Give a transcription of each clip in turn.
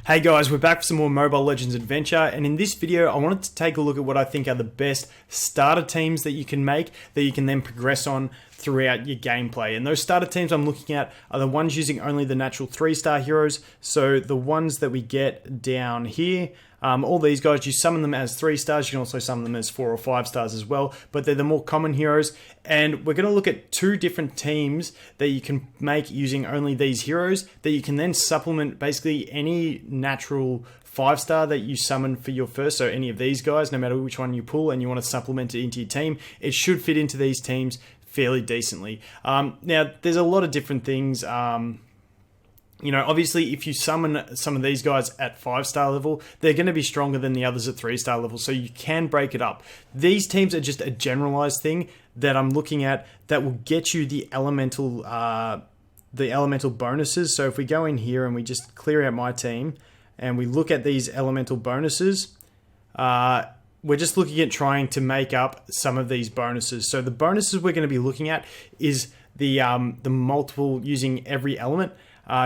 Hey guys, we're back for some more Mobile Legends Adventure, and in this video I wanted to take a look at what I think are the best starter teams that you can make that you can then progress on throughout your gameplay. And those starter teams I'm looking at are the ones using only the natural 3-star heroes, so the ones that we get down here. All these guys, you summon them as 3 stars, you can also summon them as 4 or 5 stars as well, but they're the more common heroes. And we're going to look at 2 different teams that you can make using only these heroes that you can then supplement basically any natural 5-star that you summon for your first. So any of these guys, no matter which one you pull and you want to supplement it into your team, it should fit into these teams fairly decently. Now, there's a lot of different things. You know, obviously, if you summon some of these guys at 5-star level, they're going to be stronger than the others at 3-star level, so you can break it up. These teams are just a generalized thing that I'm looking at that will get you the elemental bonuses. So if we go in here and we just clear out my team and we look at these elemental bonuses, we're just looking at trying to make up some of these bonuses. So the bonuses we're going to be looking at is the multiple using every element.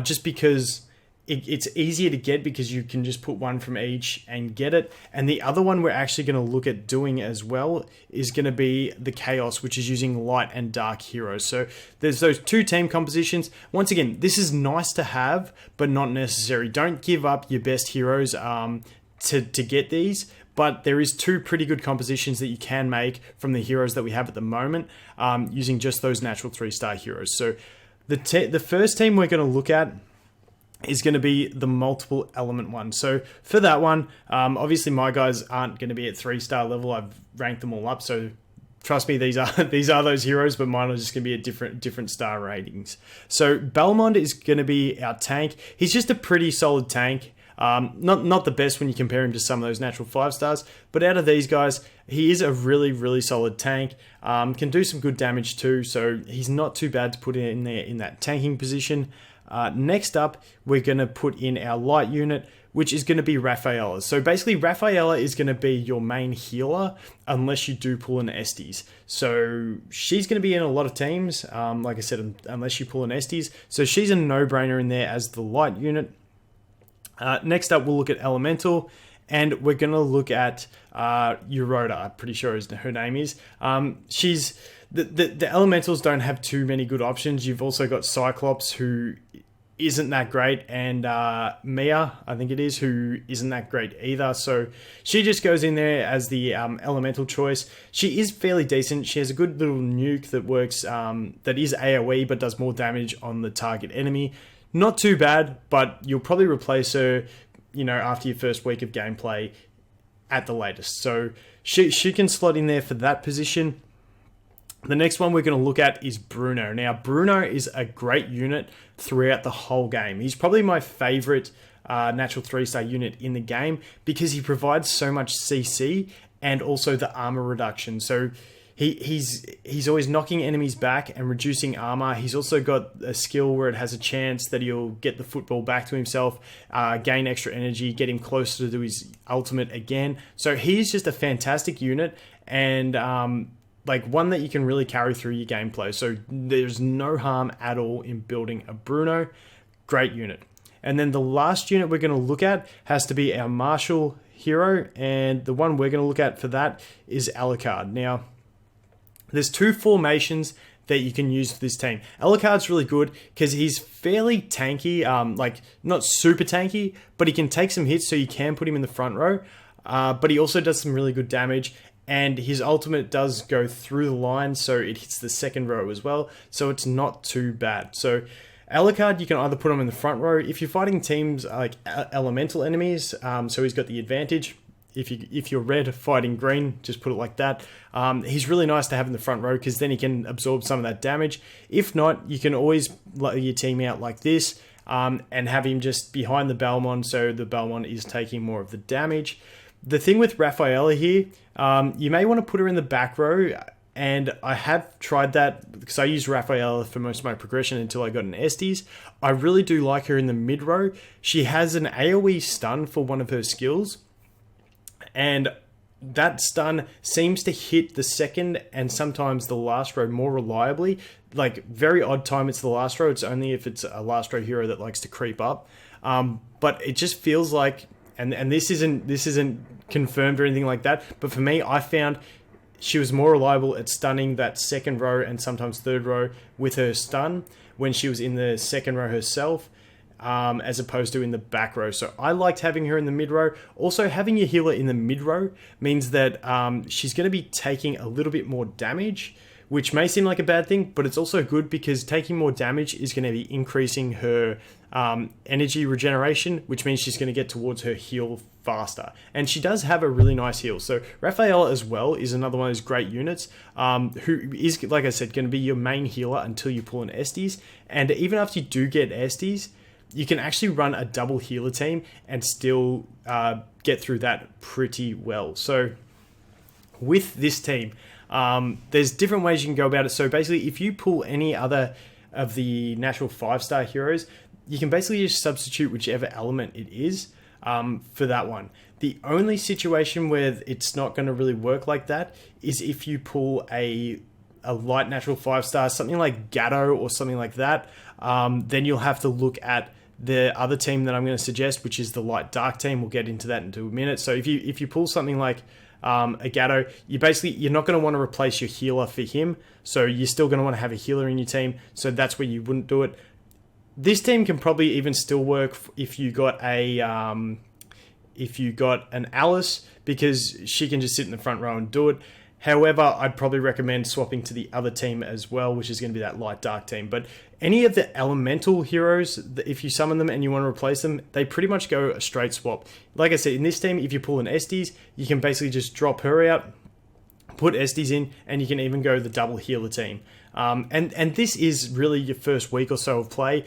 Just because it's easier to get because you can just put one from each and get it. And the other one we're actually going to look at doing as well is going to be the Chaos, which is using light and dark heroes. So there's those 2 team compositions. Once again, this is nice to have, but not necessary. Don't give up your best heroes to get these. But there is 2 pretty good compositions that you can make from the heroes that we have at the moment using just those natural 3-star heroes. So the first team we're going to look at is going to be the multiple element one. So for that one, obviously my guys aren't going to be at 3-star level. I've ranked them all up, so trust me, these are those heroes, but mine are just going to be at different star ratings. So Belmont is going to be our tank. He's just a pretty solid tank. Not the best when you compare him to some of those natural 5 stars, but out of these guys, he is a really, really solid tank. Can do some good damage too, so he's not too bad to put in there in that tanking position. Next up, we're going to put in our light unit, which is going to be Rafaela. So basically, Rafaela is going to be your main healer unless you do pull an Estes. So she's going to be in a lot of teams, like I said, unless you pull an Estes. So she's a no-brainer in there as the light unit. Next up, we'll look at Elemental, and we're going to look at Aurora, I'm pretty sure her name is. She's the Elementals don't have too many good options. You've also got Cyclops, who isn't that great, and Mia, I think it is, who isn't that great either. So she just goes in there as the Elemental choice. She is fairly decent. She has a good little nuke that works, that is AoE, but does more damage on the target enemy. Not too bad, but you'll probably replace her, you know, after your first week of gameplay at the latest. So she can slot in there for that position. The next one we're going to look at is Bruno. Now, Bruno is a great unit throughout the whole game. He's probably my favorite natural 3-star unit in the game because he provides so much CC and also the armor reduction. So He's always knocking enemies back and reducing armor. He's also got a skill where it has a chance that he'll get the football back to himself, gain extra energy, get him closer to his ultimate again. So he's just a fantastic unit and like one that you can really carry through your gameplay. So there's no harm at all in building a Bruno. Great unit. And then the last unit we're going to look at has to be our Martial hero, and the one we're going to look at for that is Alucard. Now, there's 2 formations that you can use for this team. Alucard's really good because he's fairly tanky, like not super tanky, but he can take some hits, so you can put him in the front row. But he also does some really good damage, and his ultimate does go through the line, so it hits the second row as well, so it's not too bad. So Alucard, you can either put him in the front row. If you're fighting teams like elemental enemies, so he's got the advantage. If you're red fighting green, just put it like that. He's really nice to have in the front row because then he can absorb some of that damage. If not, you can always let your team out like this and have him just behind the Belmont, so the Belmont is taking more of the damage. The thing with Rafaela here, you may want to put her in the back row, and I have tried that because I used Rafaela for most of my progression until I got an Estes. I really do like her in the mid row. She has an AoE stun for one of her skills, and that stun seems to hit the second and sometimes the last row more reliably. Like, very odd time it's the last row. It's only if it's a last row hero that likes to creep up. But it just feels like, and this isn't confirmed or anything like that, but for me, I found she was more reliable at stunning that second row and sometimes third row with her stun when she was in the second row herself, as opposed to in the back row. So I liked having her in the mid row. Also, having your healer in the mid row means that she's going to be taking a little bit more damage, which may seem like a bad thing, but it's also good because taking more damage is going to be increasing her energy regeneration, which means she's going to get towards her heal faster. And she does have a really nice heal. So Rafaela as well is another one of those great units, who is, like I said, going to be your main healer until you pull an Estes. And even after you do get Estes, you can actually run a double healer team and still get through that pretty well. So with this team, there's different ways you can go about it. So basically, if you pull any other of the natural 5-star heroes, you can basically just substitute whichever element it is for that one. The only situation where it's not going to really work like that is if you pull a light natural 5-star, something like Gatto or something like that. Then you'll have to look at the other team that I'm going to suggest, which is the light dark team. We'll get into that in a minute. So if you pull something like a Gatto, you're not going to want to replace your healer for him. So you're still going to want to have a healer in your team. So that's where you wouldn't do it. This team can probably even still work if you got an Alice, because she can just sit in the front row and do it. However, I'd probably recommend swapping to the other team as well, which is going to be that light dark team. But any of the elemental heroes, if you summon them and you want to replace them, they pretty much go a straight swap. Like I said, in this team, if you pull an Estes, you can basically just drop her out, put Estes in, and you can even go the double healer team. And this is really your first week or so of play.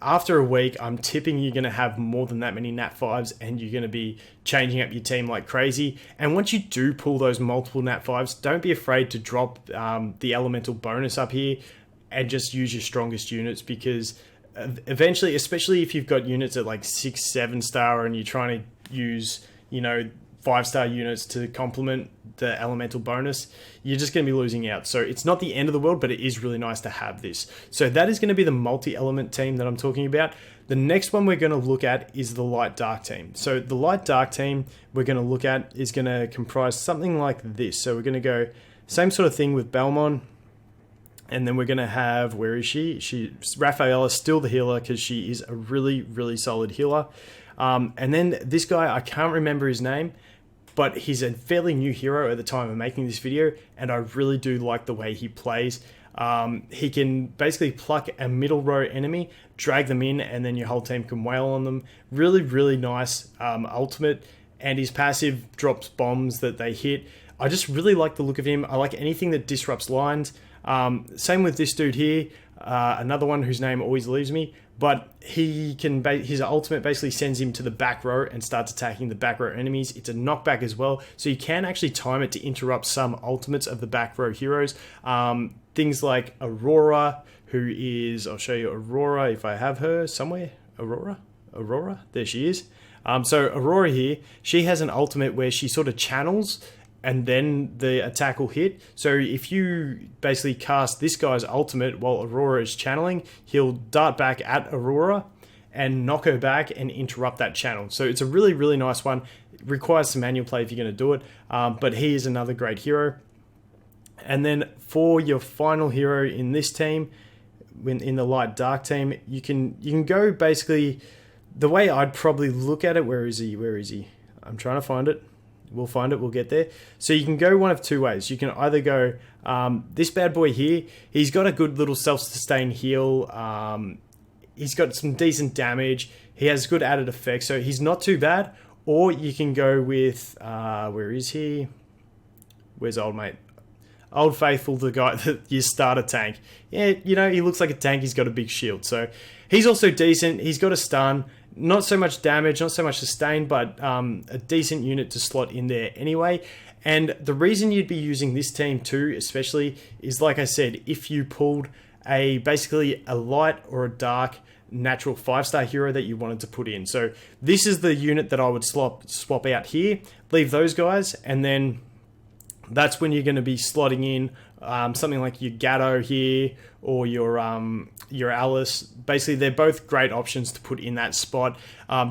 After a week, I'm tipping you're going to have more than that many Nat 5s, and you're going to be changing up your team like crazy. And once you do pull those multiple Nat 5s, don't be afraid to drop the elemental bonus up here and just use your strongest units, because eventually, especially if you've got units at like 6, 7 star and you're trying to use, 5-star units to complement the elemental bonus, you're just going to be losing out. So it's not the end of the world, but it is really nice to have this. So that is going to be the multi-element team that I'm talking about. The next one we're going to look at is the light dark team. So the light dark team we're going to look at is going to comprise something like this. So we're going to go same sort of thing with Belmont. And then we're going to have, where is she? Rafaela, still the healer, because she is a really, really solid healer. And then this guy, I can't remember his name, but he's a fairly new hero at the time of making this video, and I really do like the way he plays. He can basically pluck a middle row enemy, drag them in, and then your whole team can wail on them. Really, really nice ultimate, and his passive drops bombs that they hit. I just really like the look of him. I like anything that disrupts lines. Same with this dude here, another one whose name always leaves me, but he can his ultimate basically sends him to the back row and starts attacking the back row enemies. It's a knockback as well, so you can actually time it to interrupt some ultimates of the back row heroes. Things like Aurora, who is, I'll show you Aurora if I have her somewhere. Aurora, there she is. So Aurora here, she has an ultimate where she sort of channels and then the attack will hit. So if you basically cast this guy's ultimate while Aurora is channeling, he'll dart back at Aurora and knock her back and interrupt that channel. So it's a really, really nice one. It requires some manual play if you're going to do it, but he is another great hero. And then for your final hero in this team, in the light dark team, you can go basically the way I'd probably look at it. Where is he? I'm trying to find it. We'll find it. We'll get there. So you can go one of two ways. You can either go this bad boy here. He's got a good little self-sustain heal. He's got some decent damage. He has good added effects, so he's not too bad. Or you can go with where is he? Where's old mate? Old Faithful, the guy that you start a tank. Yeah, he looks like a tank. He's got a big shield, so he's also decent. He's got a stun. Not so much damage, not so much sustain, but a decent unit to slot in there anyway. And the reason you'd be using this team too, especially, is like I said, if you pulled basically a light or a dark natural 5-star hero that you wanted to put in. So this is the unit that I would swap out here, leave those guys, and then that's when you're going to be slotting in something like your Gatto here or your Alice. Basically, they're both great options to put in that spot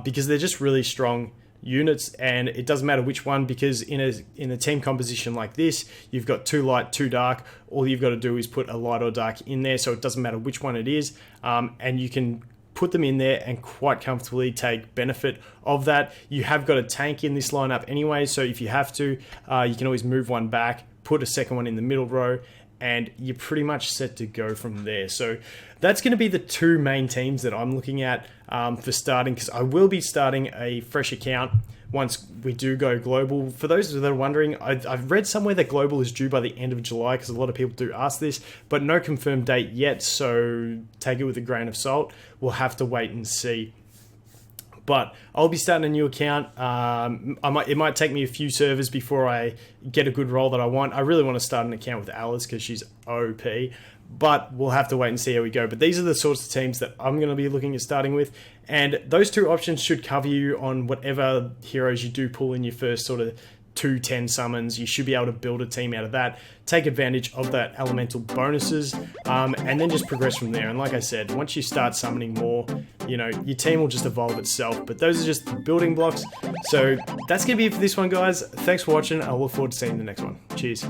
because they're just really strong units, and it doesn't matter which one, because in a team composition like this, you've got 2 light, 2 dark. All you've got to do is put a light or dark in there, so it doesn't matter which one it is, and you can put them in there and quite comfortably take benefit of that. You have got a tank in this lineup anyway, so if you have to, you can always move one back, put a second one in the middle row, and you're pretty much set to go from there. So that's going to be the 2 main teams that I'm looking at for starting, because I will be starting a fresh account once we do go global. For those that are wondering, I've read somewhere that global is due by the end of July, because a lot of people do ask this, but no confirmed date yet, so take it with a grain of salt. We'll have to wait and see. But I'll be starting a new account. It might take me a few servers before I get a good role that I want. I really want to start an account with Alice because she's OP, but we'll have to wait and see how we go. But these are the sorts of teams that I'm going to be looking at starting with, and those 2 options should cover you on whatever heroes you do pull in your first sort of 2-10 summons. You should be able to build a team out of that, take advantage of that elemental bonuses, and then just progress from there. And like I said, once you start summoning more, your team will just evolve itself. But those are just the building blocks. So that's going to be it for this one, guys. Thanks for watching. I'll look forward to seeing you in the next one. Cheers.